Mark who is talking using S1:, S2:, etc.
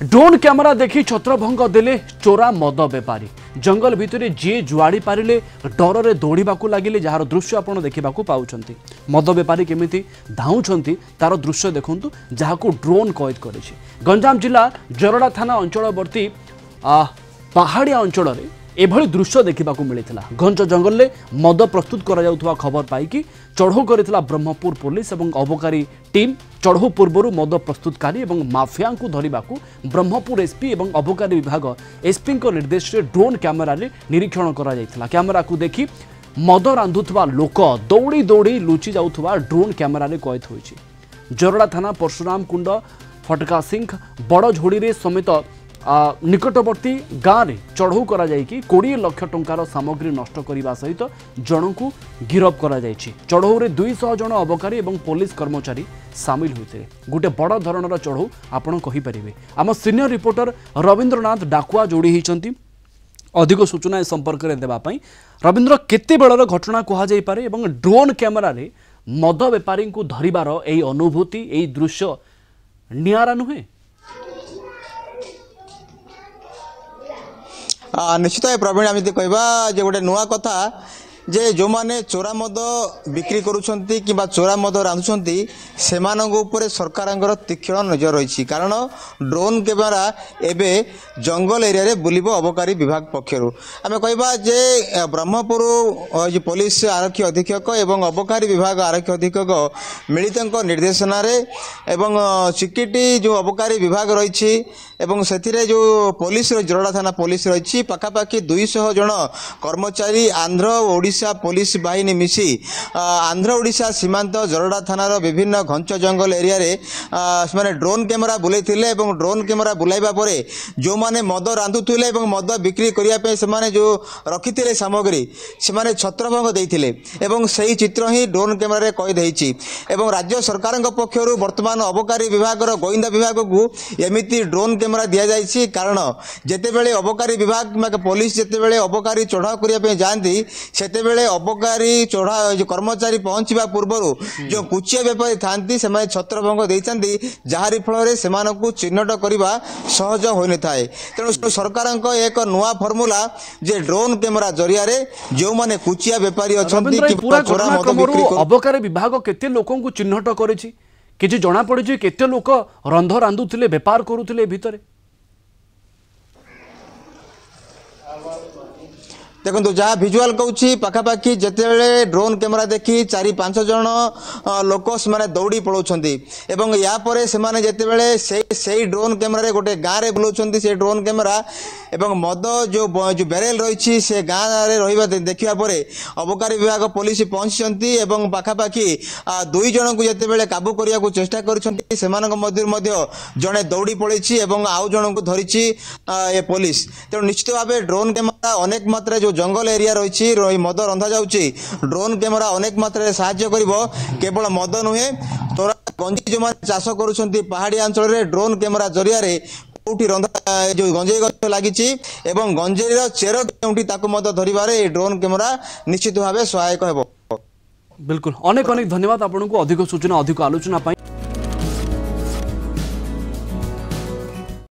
S1: Drone camera देखी छत्रभंग देले चोरा मद बेपारी जंगल भितर जी जुआड़ी पारे डर में दौड़ा लगिले जार दृश्य आप देखा पाँच मद बेपारी केमी धाउंट तार दृश्य देखूँ जहाँ ड्रोन कैद कर गंजाम जिला जरड़ा थाना अंचलवर्ती पहाड़िया अंचल एभली दृश्य देखा मिलता घंच जंगल में मद प्रस्तुत करा खबर पाई चढ़ऊ कर ब्रह्मपुर पुलिस और अबकारी टीम चढ़ऊ पूर्व मद प्रस्तुतकारी और माफिया को धरने ब्रह्मपुर एसपी और अबकारी विभाग एसपी निर्देश में ड्रोन कैमेरा निरीक्षण करा कैमेरा को देखी मद रांधुवा लोक दौड़ी दौड़ी लुचि जाउथुवा ड्रोन कैमेरा कैद होइछि। जरड़ा थाना परशुराम कुंड फटका सिंह बड़ झोड़ी समेत निकटवर्ती गाँव में चढ़ऊ कर 20 लाख टंकार सामग्री नष्ट करने सहित जन को गिरफ कर चढ़ऊ में 200 जन अबकारी और पुलिस कर्मचारी सामिल होते गोटे बड़ धरणर चढ़ऊ आपण कहींपारे। आम सीनियर रिपोर्टर रवींद्रनाथ डाकुआ जोड़ी होती अधिक सूचना संपर्क में देवाई। रवींद्र केते बेलर घटना कहुपे और ड्रोन कैमेरा रे मद बेपारी को धरिबार यही अनुभूति यही दृश्य नियारा नुहे?
S2: निश्चित प्रवीण आम कहवा गोटे नुआ कथा जे जो माने चोरा मद बिक्री करुछंती किबा चोरा मद रांधुछंती सेमानंग ऊपर सरकारंगर तीक्ष्ण नजर रही कारण ड्रोन कैमेरा एबे जंगल एरिया रे बुलिबो अबकारी विभाग पक्षरु आमे कहबा जे ब्रह्मपुर पुलिस आरक्षी अधीक्षक एवं अबकारी विभाग आरक्षी अधीक्षक मिलित निर्देशना रे एवं सिक्यूरिटी जो अबकारी विभाग रही एवं से जो पुलिस जरड़ा थाना पुलिस रही पाखापाखि 200 जन कर्मचारी आंध्र ओडिशा पुलिस बाहिनी मिसी आंध्र ओडिशा सीमांत जरड़ा थानार विभिन्न घंच जंगल एरिया रे से ड्रोन कैमेरा बुलाइथिले एवं ड्रोन कैमेरा बुलाइबा परे जो माने मद रांधुथिले एवं मद बिक्री करिया पे से जो रखिथिले सामग्री से छत्रभंग देइथिले एवं सही चित्र ही ड्रोन कैमेरा रे कैद होइछि एवं राज्य सरकार पक्षरु वर्तमान अबकारी विभाग गोइंदा विभाग को एमिति ड्रोन कैमेरा दिया जाइछि कारण जेतेबेले अबकारी विभाग पुलिस जेतेबेले अबकारी चढ़ाऊ करिया जाती सेतेबेले अबकारी चढ़ा कर्मचारी पहुंचवा पूर्व जो कुचिया बेपारी थांती से छत्रभंग देइछंती जहारी फल से चिन्हट करने सहज हो न थाए। तेणु सरकार एक नुआ फर्मुला जे ड्रोन कैमेरा जरिया रे जो माने कुचिया बेपारी अछंती कि चोरा मद बिक्री
S1: अबकारी विभाग केते लोकों को चिन्हट करिछि किछि जणा पड़िछि केते लोक रंध रांधुथिले बेपार करुथिले भितरे?
S2: देखो जहाँ भिजुआल कहूँ पाखापाखि जितेबले ड्रोन कैमेरा देखी 4-5 जन लोक से दौड़ी पलाउछंती एवं या परे से जितेबले से ड्रोन कैमेरा गोटे गाँव में बुलाउछंती से ड्रोन कैमेरा एवं मद जो बैरेल रही से गाँव में रहा देखा परे अबकारी विभाग पुलिस पहुंची एवं पाखापाखि 2 जन को जितेबले काबू करने को चेष्टा करछंती जड़े दौड़ी पड़ी एवं आउ जन को धरी ये पुलिस। तेणु निश्चित भाव ड्रोन कैमेरा अनेक मात्रा जो जंगल एरिया रही मद रंधा जाउची ड्रोन कैमेरा अनेक मात्रा साहाय्य करिवो केवल मद नुहे तोरा गंजी जो चाष करुछंती पहाड़ी अंचल रे ड्रोन कैमेरा जरिया रे कोठी रंधा जो गंजेई गछ लागिची एवं गंजेईर चेर केउंटी ताकु मद धरिबारे ड्रोन कैमेरा निश्चित भाव सहायक हेबो।
S1: बिल्कुल अनेक अनेक धन्यवाद आपको अधिक सूचना अधिक आलोचना पाई।